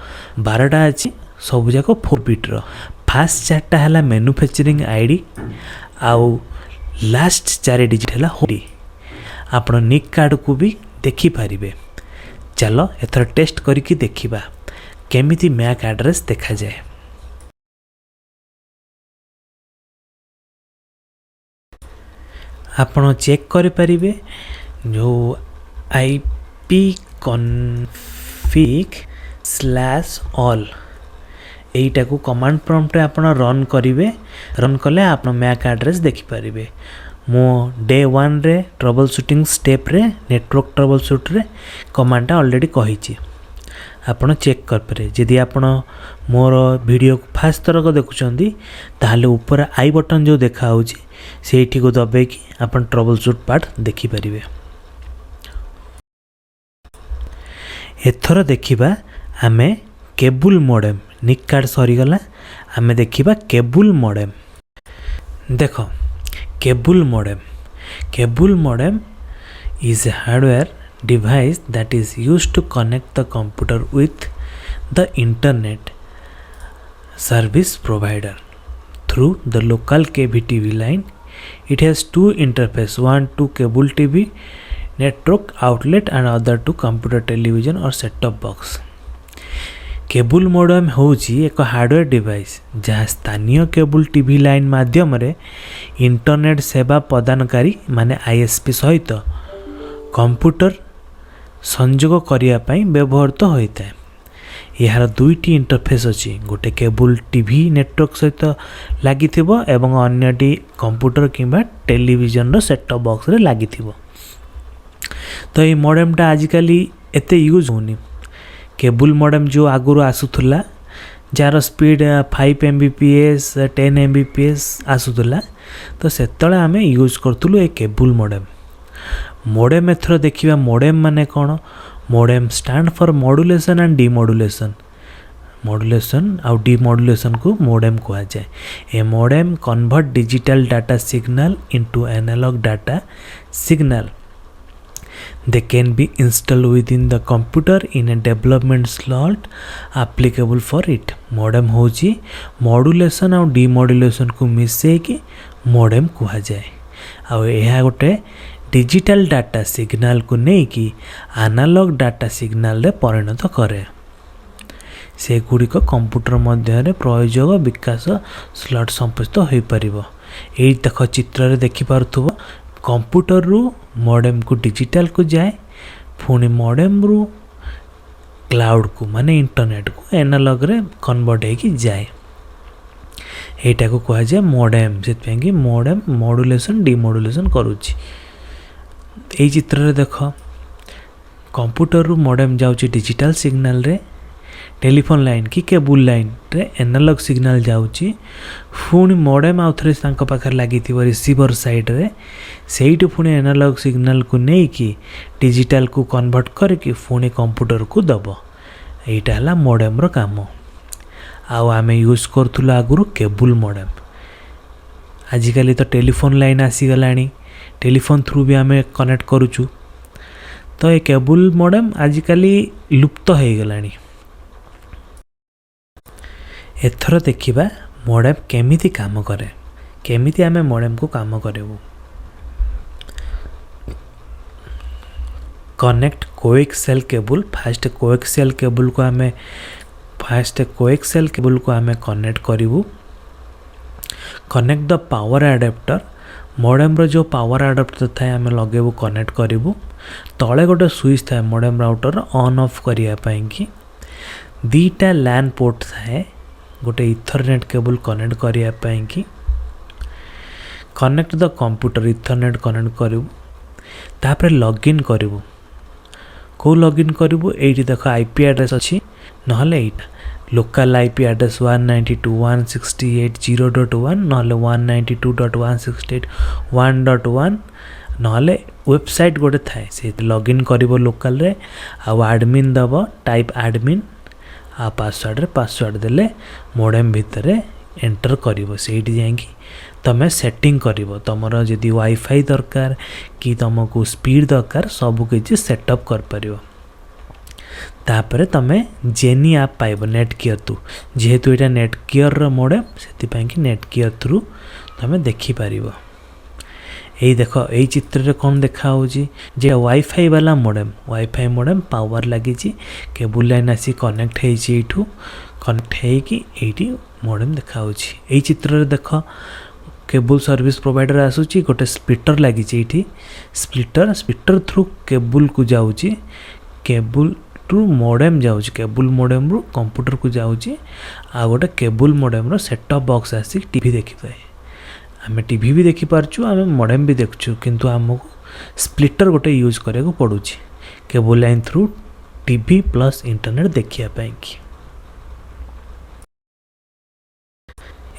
12टा अछि सब जाक 4 बिट रो फास्ट 4टा है मैन्युफैक्चरिंग आईडी आउ लास्ट 4 डिजिट है होडी आपण निक कार्ड को भी देखि पारिबे। चलो एथर टेस्ट करके देखिबा केमिति मैक एड्रेस देखा जाए। आपण चेक करि परिबे जो IP config /all एटा को कमांड प्रॉम्प्ट आपण रन करिवे। रन कले आपण मैक एड्रेस देखि परिबे। मो डे 1 रे ट्रबल शूटिंग स्टेप रे नेटवर्क ट्रबल शूट रे कमांड ऑलरेडी कहिछि आपण चेक कर पारे। जदि आपण मोर वीडियो को फास्ट तरक देखुचंदी ताहले ऊपर आई बटन जो देखा होछि सेठी को दबे कि आपण ट्रबल शूट पार्ट देखि परिबे। एथर देखिबा आमे केबल मॉडेम निक कार्ड सरी गला आमे देखिबा केबल मॉडेम। देखो cable modem is a hardware device that is used to connect the computer with the internet service provider through the local KBTV line. It has two interfaces, one to cable TV network outlet and other to computer television or set top box. Cable modem होची एक hardware device जहाँ स्थानीय cable TV line माध्यम रे internet सेवा प्रदानकारी माने ISP सहित computer संयोग करिया पई व्यवहृत होता है। यार दुईटी इंटरफेस अछि, गोटे केबल टीवी नेटवर्क सहित लागि थिबो एवं अन्यटी कंप्यूटर किंबा टेलीविजन रो सेट टॉप बॉक्स रे लागि थिबो। तो ये मॉडेमटा आजिकली एते यूज होनी। केबल मॉडेम जो आगुरु आसुथुला जार स्पीड 5 Mbps 10 Mbps आसुथुला तो सेतळे आमे यूज करथुलु ए केबल मॉडेम एथर देखिबा मॉडेम माने कोन। Modem stand for modulation and demodulation. Modulation आउ डीमॉड्यूलेशन को मॉडेम कहा जाए। A modem convert digital data signal into analog data signal. They can be installed within the computer in a development slot applicable for it. Modem होची modulation और demodulation को मिसे कि modem कहा जाए। आ यह गोटे डिजिटल डाटा सिग्नल को नहीं कि एनालॉग डाटा सिग्नल रे परिणत करे। से गुड़िक कंप्यूटर मध्य प्रयोग विकास स्लॉट संपस्त हो पारिबो। एई देख चित्र रे देखि पारथुबो कंप्यूटर रु मॉडेम को डिजिटल को जाए, पुणी मॉडेम रु क्लाउड को माने इंटरनेट को एनालॉग रे कन्वर्ट होगी जाए। एटा को कहा जाए मॉडेम। से मॉडेम मॉड्यूलेशन डीमॉड्यूलेशन करुच्ची। एई चित्र रे देख कंप्यूटर रु मॉडेम जाउची डिजिटल सिग्नल रे, टेलीफोन लाइन कि केबल लाइन रे एनालॉग सिग्नल जाउची। पुणी मॉडेम आउ थरे तांको पाखर लागि थिबो रिसीवर साइड रे, सेइटु पुणी एनालॉग सिग्नल को नहीं कि डिजिटल को कन्वर्ट करके पुणी कंप्यूटर को दबो। एटा हला मॉडेम रो काम। आउ आमे यूज करथुल आगुरु केबल मॉडेम। आजिकली तो टेलीफोन लाइन आसी गलानी, टेलीफोन थ्रू भी आमे कनेक्ट करूचु। तो ये केबल मॉडेम आजिकली लुप्त हो गलानी। एथर देखिबा मॉडेम केमिति काम करे, केमिति आमे मॉडेम को काम करेबु। Connect coaxial cable. Fast coaxial cable को आमे कनेक्ट करिवु। Connect the power adapter. Modem रो जो पावर एडाप्टर थाए आमे लगेबु कनेक्ट करिवु। तळे गोटे स्विच थाए मॉडेम राउटर ऑन ऑफ करिया पई कि। दीटा लैन पोर्ट थाए, गोटे इथरनेट केबल कनेक्ट करिया पई कि। Connect the computer. Ethernet connect करिवु। तापर लॉगिन करिवु। को लॉगिन करिवु एठी देखो आईपी एड्रेस अछि, नहले एटा लोकल आईपी एड्रेस 192.168.0.1 नहले 192.168.1.1 नहले वेबसाइट गोटे थाए से लॉगिन करिवो लोकल रे। आ एडमिन दबो टाइप एडमिन आ पासवर्ड देले मॉडेम भितर एंटर करिवो। सेठी जाईकी तमे सेटिंग करिवो। तमरो जदि वाईफाई दरकार कि तुमको स्पीड दरकार सब किछि सेटअप कर परिवो। तापर तमे जेनी आप पाइब नेट गियर थ्रू जेहेतु यहाँ नेट गियर मॉडेम से नेट गियर थ्रू तमे देखिपर। यही देख यही चित्र कौन देखा जे वाईफाई वाला मॉडेम पावर लगी केबुल लाइन आसी कनेक्ट होइठू कनेक्ट होइकी एठी मॉडेम देखा यही चित्र देख केबुल सर्विस प्रोवाइडर आसूची गोटे स्प्लिटर लगी स्प्लिटर थ्रू केबुल को जाऊँगी केबुल टू मॉडेम जाऊँगी केबुल मॉडेम रु कंप्यूटर को जाऊँगी आ गोटे केबुल मॉडेम रो सेट टॉप बॉक्स आसी टीवी देखिपाए आम टीवी भी देखिपारचु आम मॉडेम भी देखु किंतु आमको स्प्लिटर गोटे यूज करने को पड़ू cable line through TV plus internet देखापी।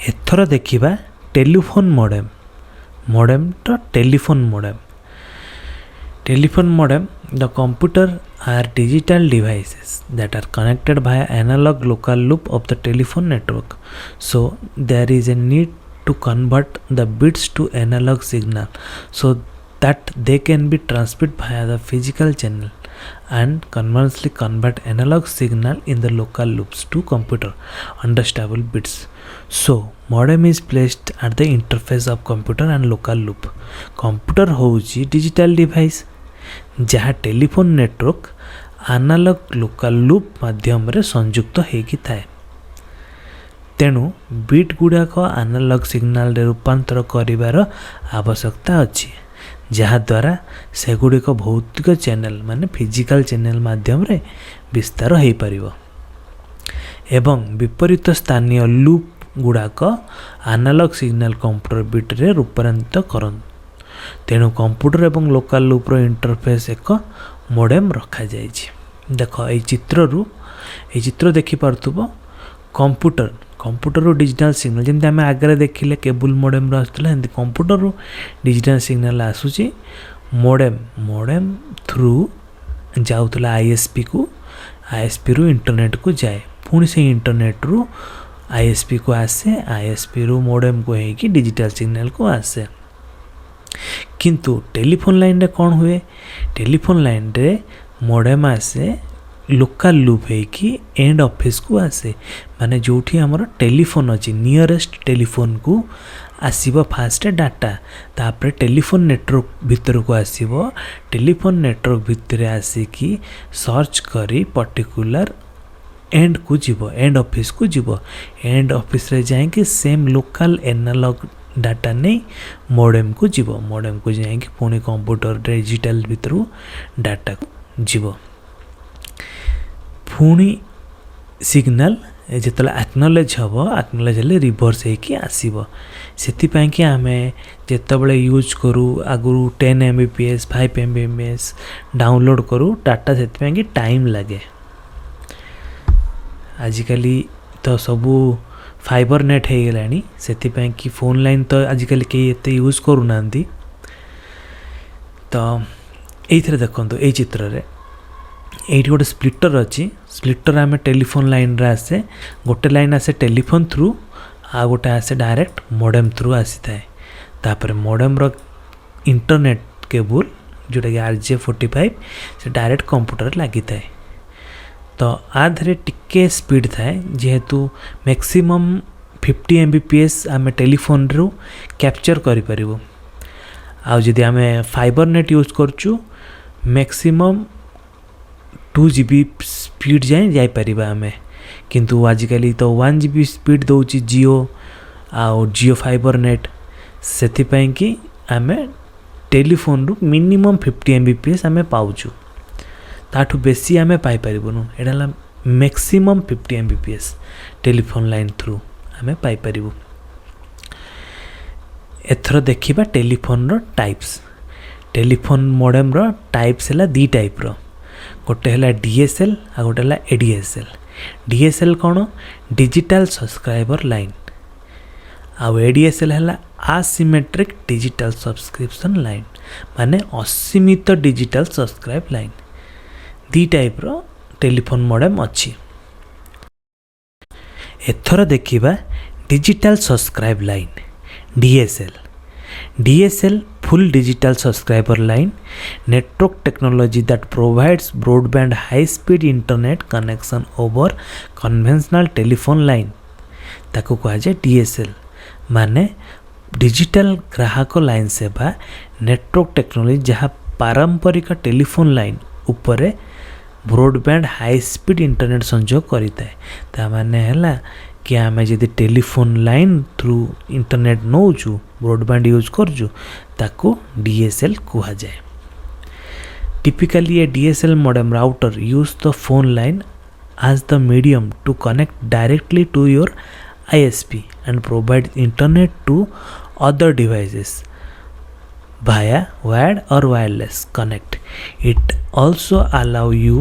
एथर देखिबा टेलीफोन मॉडेम तो telephone modem the computer or digital devices that are connected via analog local loop of the telephone network, so there is a need to convert the bits to analog signal so that they can be transmitted via the physical channel and conversely convert analog signal in the local loops to computer understandable bits. So modem is placed at the interface of computer and local loop. Computer होउची digital device जहाँ telephone network analog local loop माध्यम रे संयुक्त होगी थाए। तेणु bit गुड़ाक analog signal रे रूपांतर करिवार आवश्यकता अछि जहाद्वारा सेगुड़िक भौतिक चैनल माने फिजिकल चैनल माध्यम रे विस्तार हो पारिबो एवं विपरीत स्थानीय लूप गुड़ाक एनालॉग सिग्नल कंप्यूटर बिट रे रूपांतरित करन। तेणु कंप्यूटर एवं लोकल लूप रो इंटरफेस एक मॉडेम रखा जाइछि। देख ये चित्र देखि पारथुबो कंप्यूटर रो डिजिटल सिग्नल जमी आम आगे देखिले केबुल मॉडेम आसुला एमती कंप्यूटर रो डिजिटल सिग्नल आसूची मॉडेम थ्रू जाउतला आईएसपी रु इंटरनेट को जाए पुणी से इंटरनेट रु आईएसपी को आसे आईएसपी रु मॉडेम को हेकी डिजिटल सिग्नल को आसे। किंतु टेलीफोन लाइन रे कौन हुए टेलीफोन लाइन रे मॉडेम आसे लोकल लूप होगी एंड ऑफिस को आसे माने जोठी हमर टेलीफोन अच्छी नियरेस्ट टेलीफोन को आसीबो फास्ट डाटा तापर टेलीफोन नेटवर्क भीतर को आसीबो टेलीफोन नेटवर्क भीतर आसिकी सर्च करी पर्टिकुलर एंड को जीवो एंड ऑफिस को जीवो एंड ऑफिस रे जाएंगे सेम लोकल एनालॉग डाटा नहीं मॉडेम को जाएंगे पुणी कंप्यूटर डिजिटल भीतर डाटा को जीव पुणी सिग्नल जिते एक्नॉलेज हम एक्नॉलेज हेल्ले रिभर्स होगी आसब से कि आम जिते यूज करूँ आगु 10 Mbps 5 Mbps डाउनलोड करूँ डाटा से टाइम लगे आजिकली तो सबू फाइबर नेट हो गलानी से कि फोन लाइन तो आजिकल कई एते यूज करूना तो ये देखो ये चित्र रे ये गोटे स्प्लिटर अच्छी स्प्लिटर आम टेलीफोन लाइन रे आसे गोटे लाइन आसे टेलीफोन थ्रू आ गोटे आसे डायरेक्ट मॉडेम थ्रू आसी थाए तापर मॉडेम रो इंटरनेट केबल जोटा कि RJ45 से डायरेक्ट कंप्यूटर लगी थाए तो आधे टिके स्पीड थाए जेहेतु मैक्सिमम 50 Mbps आम टेलीफोन रू कैप्चर करि परिबो आ जदि आम फाइबर नेट यूज करचु मैक्सिमम 2 GB स्पीड जाए परिबा आम किंतु आजिकली तो 1 GB स्पीड दौची जियो फाइबर नेट सेथिपाई कि आम टेलीफोन रू मिनिमम 50 Mbps आम पाउचु ताठू बेसी आम पाई परिबनु एडा maximum 50 Mbps telephone line through आम पाई परिबु। एथर देखिबा टेलीफोन रो टाइप्स टेलीफोन मॉडेम रो टाइप्स हला दी टाइप रो गोटे हला DSL आ गोटे हला ADSL। DSL कौन डिजिटल सब्सक्राइबर लाइन आ ADSL हला असिमेट्रिक डिजिटल सब्सक्रिप्शन लाइन माने असीमित डिजिटल सब्सक्राइब लाइन दी टाइप रो टेलीफोन मॉडेम अच्छी। एथर देखिबा digital subscribe line DSL full digital subscriber line, network technology that provides broadband high-speed internet connection over conventional telephone line. ताको कहा जाए DSL माने digital ग्राहक line सेवा नेटवर्क टेक्नोलोजी जहाँ पारंपरिक टेलीफोन लाइन उपरे ब्रॉडबैंड हाई स्पीड इंटरनेट संजोग करिताए ता माने हैला कि आमे जदि टेलीफोन लाइन थ्रू इंटरनेट नौचु ब्रॉडबैंड यूज करजु ताको DSL कुहा जाए. Typically a DSL modem router use the phone line as the medium to connect directly to your ISP and provide internet to other devices via wired or wireless connect. It also allow you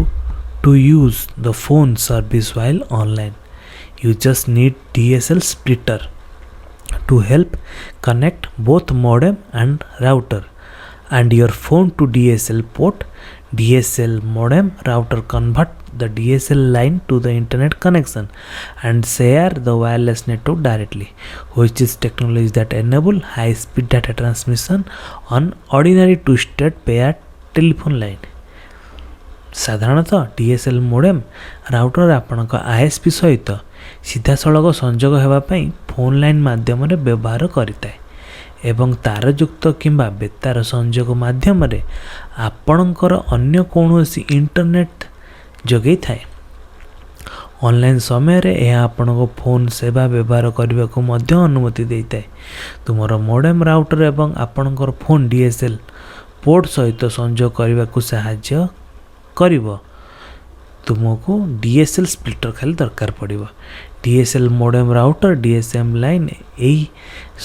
to use the phone service while online. You just need DSL splitter to help connect both modem and router and your phone to DSL port. DSL modem router convert the DSL line to the internet connection and share the wireless network directly, which is technology that enable high speed data transmission on ordinary twisted pair telephone line. साधारणतः DSL modem router आपणक ISP सहित सीधा सड़क संजोग होगापाई phone line माध्यम व्यवहार करिताए एवं तारयुक्त किंबा बेतार संजोग माध्यम आपणकर अन्य कौनसी इंटरनेट जोगई थाए. ऑनलाइन समय रे यह आपणक फोन सेवा व्यवहार करने को मध्य अनुमति देता है. तुमर मोडेम राउटर एवं आपणकर फोन DSL पोर्ट सहित संजोग करने को साहाय्य करिवो. तुमको DSL स्प्लिटर खाली दरकार पड़िबो. DSL modem router DSM line यही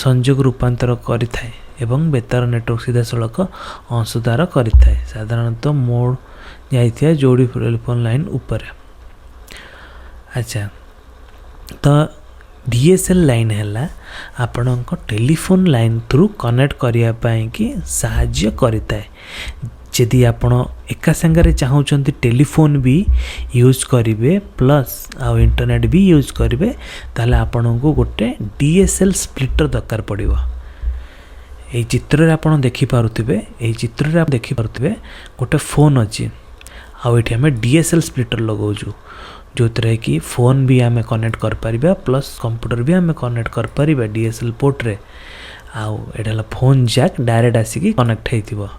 संजोग रूपांतर करिथाए एवं बेतार नेटवर्क सीधा सड़क अंशदार करिथाए साधारणतः मोड जाइथिया जोड़ी टेलीफोन लाइन ऊपर. अच्छा तो DSL लाइन हैला आपणक टेलीफोन लाइन थ्रू कनेक्ट करिया पाई कि साहाय्य करिथाए. यदि आपण एका संगे चाहूँगी टेलीफोन भी यूज करेंगे प्लस आ इंटरनेट भी यूज करेंगे ताले आपण को गोटे DSL स्प्लिटर दरकार पड़ो. यही चित्र आप देखिपे यही चित्र आप देखिपे गोटे फोन अच्छी आठ आम DSL स्प्लिटर लगाऊँ जो थे कि फोन भी आम कनेक्ट कर पारिबा प्लस कंप्यूटर भी आम कनेक्ट कर पारिबा DSL पोर्ट रे. आउ एटा फोन जैक डायरेक्ट आसिक कनेक्ट हो.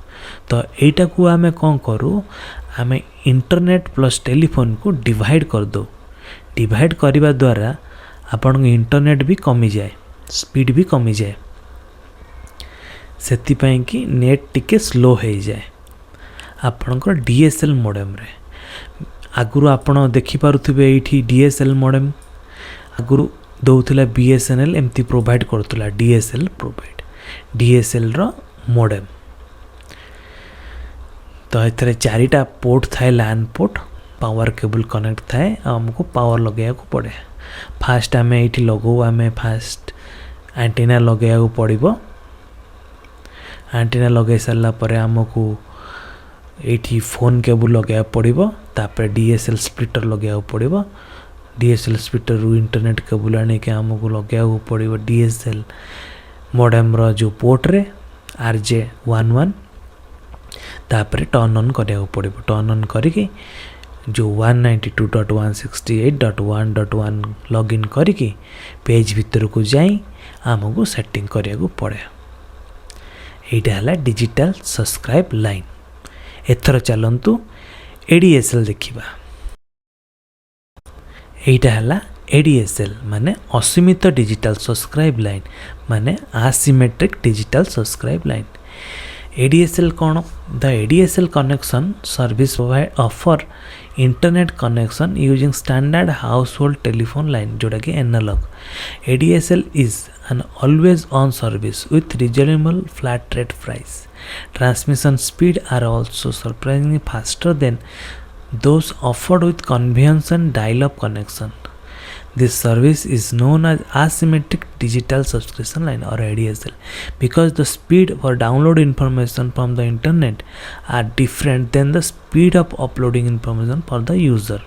तो यहीटा को आम कौन करूँ आम इंटरनेट प्लस टेलीफोन को डिवाइड कर दो. डिवाइड करने द्वारा आपण इंटरनेट भी कमी जाए स्पीड भी कमी जाए सेतिपाई कि नेट टिके स्लो हो जाए. आपणकर DSL मोडेम रे आगुरु आपण देखिपारुथिबे एठी DSL मोडेम आगुरु दौथिला BSNL एमती प्रोवाइड करतुला DSL प्रोवाइड DSL रो मोडेम. तो एथरे चारिटा पोर्ट थाए LAN port power cable connect थाए आमको पावर लगे को पड़े. फास्ट आम ये लगू आम फास्ट एंटीना लगे पड़ो. एंटीना लगे सारा पर आमको ये फोन केबल लगे पड़ो. तापर DSL स्प्लिटर लगे पड़ो. DSL स्प्लिटर रू इंटरनेट केबल आनिक आमको लगे पड़ो DSL मोडेम रो जो पोर्ट रे RJ11 तापर टर्न ऑन करिया पड़ो. टर्न ऑन करके जो 192.168.1.1 लॉगिन करके पेज भीतर को जाई आमको सेटिंग करिया पड़े. एटा हला डिजिटल सब्सक्राइब लाइन. एथर चलंतु ADSL देखिबा. एटा हला ADSL माने असीमित डिजिटल सब्सक्राइब लाइन माने asymmetric digital subscribe line. ADSL कौन the ADSL connection service provide offer internet connection using standard household telephone line जोड़ा कि analog. ADSL is an always on service with reasonable flat rate price. Transmission speed are also surprisingly faster than those offered with conventional dial-up connection. This service is known as asymmetric digital subscription line or ADSL because the speed for download information from the internet are different than the speed of uploading information for the user.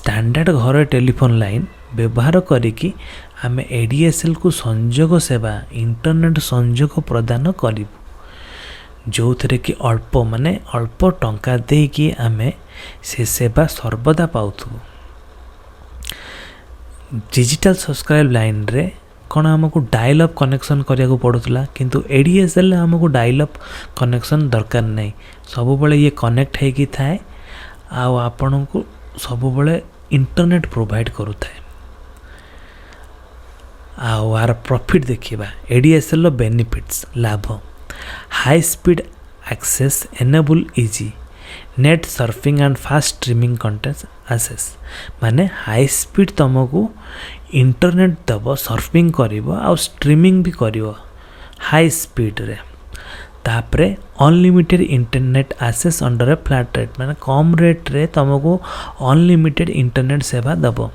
Standard घर telephone line व्यवहार करिकी आम ADSL को संजोग सेवा internet संजोग प्रदान करूँ जो थे कि अल्प माने अल्प टंका देकी आमे से सेवा सर्वदा पाउथु। डिजिटल सब्सक्राइब लाइन रे कौन आमको डायल अप कनेक्शन करिया पड़ूला किंतु एडीएसएल आमको डायल अप कनेक्शन दरकार नहीं सब बड़े ये कनेक्ट होगी थाए आपण को सब बड़े इंटरनेट प्रोवाइड करूଥାଏ। आर प्रॉफिट देखिबा एडीएसएल बेनिफिट्स लाभ high speed access enable easy net surfing and fast streaming content access माने हाई स्पीड तुमको इंटरनेट दब सर्फिंग करिवो आ स्ट्रीमिंग भी करिवो हाई स्पीड रे तापरे unlimited internet access under a flat rate माने कम रेट रे तुमको अनलिमिटेड इंटरनेट सेवा दब।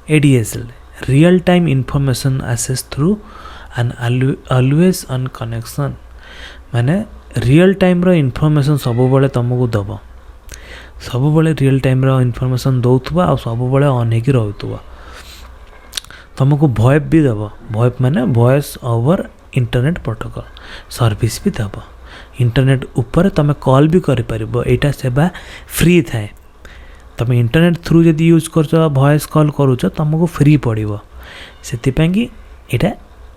ADSL real time information access through an always on connection माने रियल टाइम रो इनफॉरमेशन सब बळे तुमको दब सब बळे रियल टाइम रो इनफॉरमेशन दउथबा आ सब बळे ऑन हेकी रहउतबा तुमको वॉइस भी दब वॉइस माने voice over internet protocol service भी दब इंटरनेट ऊपर तुम कॉल भी करि परिबो एटा सेवा फ्री थाए तुम इंटरनेट थ्रू जदी यूज करछ वॉइस कॉल करूछ तुमको फ्री पड़िबो सेति कि एटा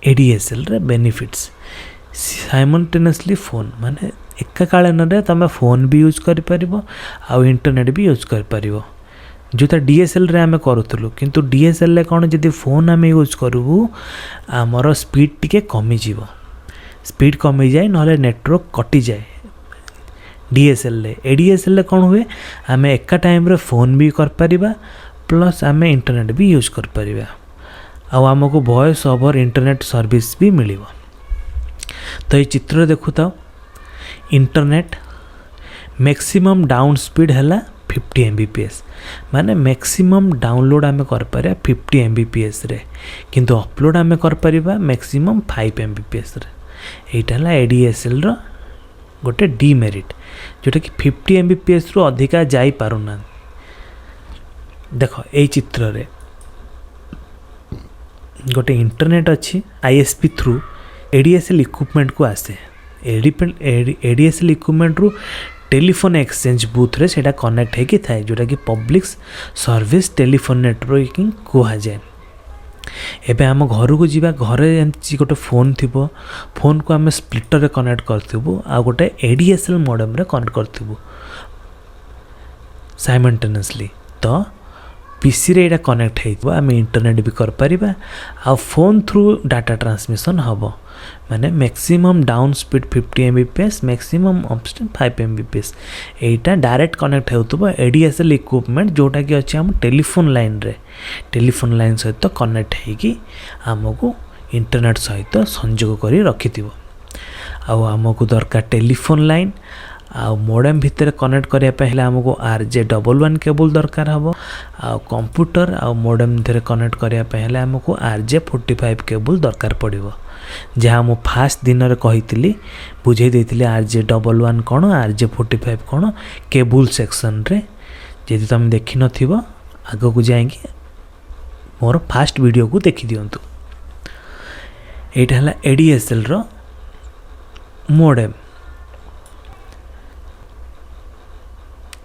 एडीएसएल रे बेनिफिट्स साइमल्टेनियसली फोन माने एका कालन रे तुम फोन भी यूज करि परिबो आ इंटरनेट भी यूज करि परिबो जोटा डीएसएल रे आमे करूथलु किंतु डीएसएल ले कोन जदी फोन आमे यूज करबू हमर स्पीड टिके कमी जीवो स्पीड कमी जाए नले नेटवर्क कटि जाए डीएसएल ले एडीएसएल ले कोन हुए आमे एका टाइम रे फोन भी कर परिबा प्लस आमे इंटरनेट भी यूज कर परिबा आ हमको वॉइस ओवर इंटरनेट सर्विस भी मिलिबो। तो ये चित्र देखु तो इंटरनेट मैक्सिमम डाउन स्पीड है 50 Mbps माने मैक्सिमम डाउनलोड आमे कर पारे 50 Mbps रे किंतु अपलोड आमे कर परिबा मैक्सिमम 5 Mbps रे एटा ला एडीएसएल रो गोटे डीमेरिट जोटा कि 50 Mbps रो अधिका जाई पारुना। देखो ए चित्र रे गोटे इंटरनेट अच्छी आईएसपी थ्रू एडीएसएल इक्विपमेंट को आसे एडीएसएल इक्विपमेंट रू टेलीफोन एक्सचेंज बूथ रे सेटा कनेक्ट हेकी थाए जोटा कि पब्लिक सर्विस टेलीफोन नेटवर्किंग कहा जाए। एबे आम घर को जीवा घरे एमची गोटे फोन थिबो फोन को आम स्प्लिटर रे कनेक्ट करथिबो आ गोटे एडीएसएल मॉडेम रे कनेक्ट करथिबो साइमल्टेनियसली तो पीसी रे एटा कनेक्ट हेइबो आम इंटरनेट भी कर परिबा आ फोन थ्रू डाटा ट्रांसमिशन हबो माने maximum down speed 50 Mbps maximum upstream 5 Mbps एटा डायरेक्ट कनेक्ट हेउतबो एडीएसएल इक्विपमेंट जोटा कि अछि हम टेलीफोन लाइन सहित कनेक्ट हेकी हमको इंटरनेट सहित संयोग करी रखिथिबो आ हमको दरकार टेलीफोन लाइन आ मोडेम भितर कनेक्ट करिया पहले हमको RJ11 केबल दरकार हबो आ कंप्यूटर आ मोडेम भितर कनेक्ट करिया पहले हमको RJ45 केबल दरकार पड़िबो जहाँ मु फास्ट दिन रे कहितली बुझे देइतली RJ11 कोन RJ45 कोन केबल सेक्शन रे जदि तुम देखि नथिबो आगो को जाएंगे मोर फास्ट वीडियो को देखि दियंतु। एटा हला एडीएसएल रो मोडेम।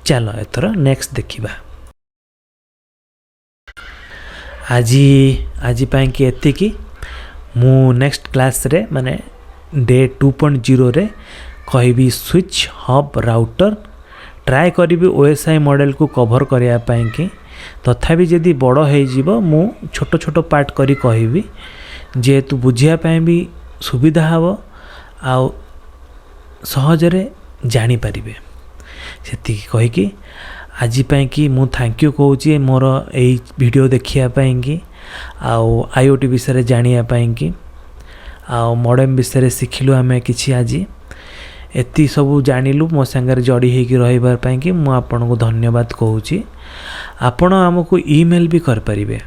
चलो एथर नेक्स्ट देखिबा आज पाई कि एति कि मु नेक्स्ट क्लास रे माने डे 2.0 रे कहबी स्विच हब राउटर ट्राए करी ओएसआई मॉडल को कवर करिया पाई कि तथापि जदि बड़ हो जीवो मु छोट छोट पार्ट करी कहबी जेहेतु बुझिया पाई भी सुविधा हबो आ सहज रे जानि परिबे सेति कहि कि आज पाई कि मु थैंक यू कहूची मोर एई वीडियो देखिया पाई कि आउ आईओटी विषय जानिया पाई कि आउ मॉडेम विषय शिखिलु आमे किछि आज एति सब जानिलु मो संगे जड़ी हेकी रहिबार पाई कि मु आपन को धन्यवाद कहूची। आपण हमको ईमेल भी कर परिबे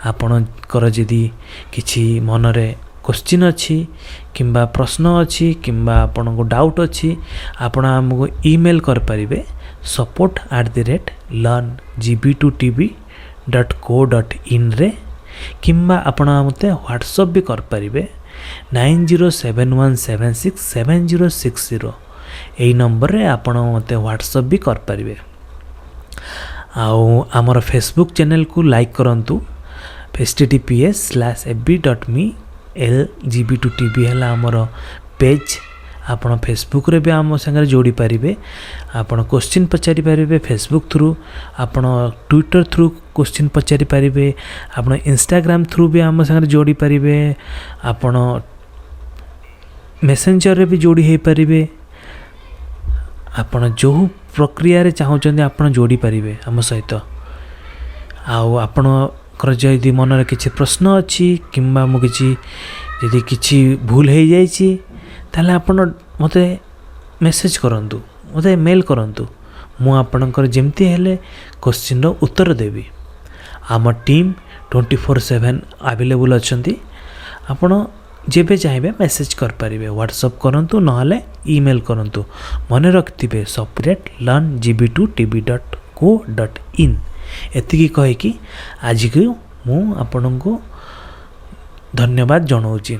आपण कर जदी किछि मन रे क्वेश्चन अच्छी किंबा प्रश्न अच्छी किंबा आपण को डाउट अच्छी आपण हमको ईमेल कर परिबे support@learngb2tv gb2tb.co.in रे किंबा आपण मते व्हाट्सएप भी कर परिबे 9071767060 एई नंबर रे आपण मते व्हाट्सएप भी कर परिबे। आउ आमर फेसबुक चैनल को लाइक करंतु https://fb.me/lgb2tb है आमर पेज। आपण फेसबुक रे भी आम संगे जोड़ी पारिबे। आपण क्वेश्चन पचारि पारिबे फेसबुक थ्रू, आपण ट्विटर थ्रू क्वेश्चन पचारि पारिबे, आपण इंस्टाग्राम थ्रू भी आम संगे जोड़ी पारिबे, आपण मेसेंजर रे भी जोड़ी हे पारिबे। आपण जो प्रक्रिया रे चाहउछन्ते आपण जोड़ी पारिबे हम सहित। आउ आपण कर जदि मन रे किछि प्रश्न अछि किंबा मु किछि भूल हे जाइछि ताले आपण मते मेसेज करंतु, मते मेल करंतु, मु आपणकर जेमती हेले क्वेश्चन रो उत्तर देबी। आम टीम 24/7 अवेलेबल अछंती। आपण जेबे चाहेबे मेसेज कर पारिबे, व्हाट्सएप करंतु नहले ईमेल करंतु। मने रखथिबे support@learngb2.co.in एतिकी कहे कि आज को मु आपनको धन्यवाद जनाऊँगी।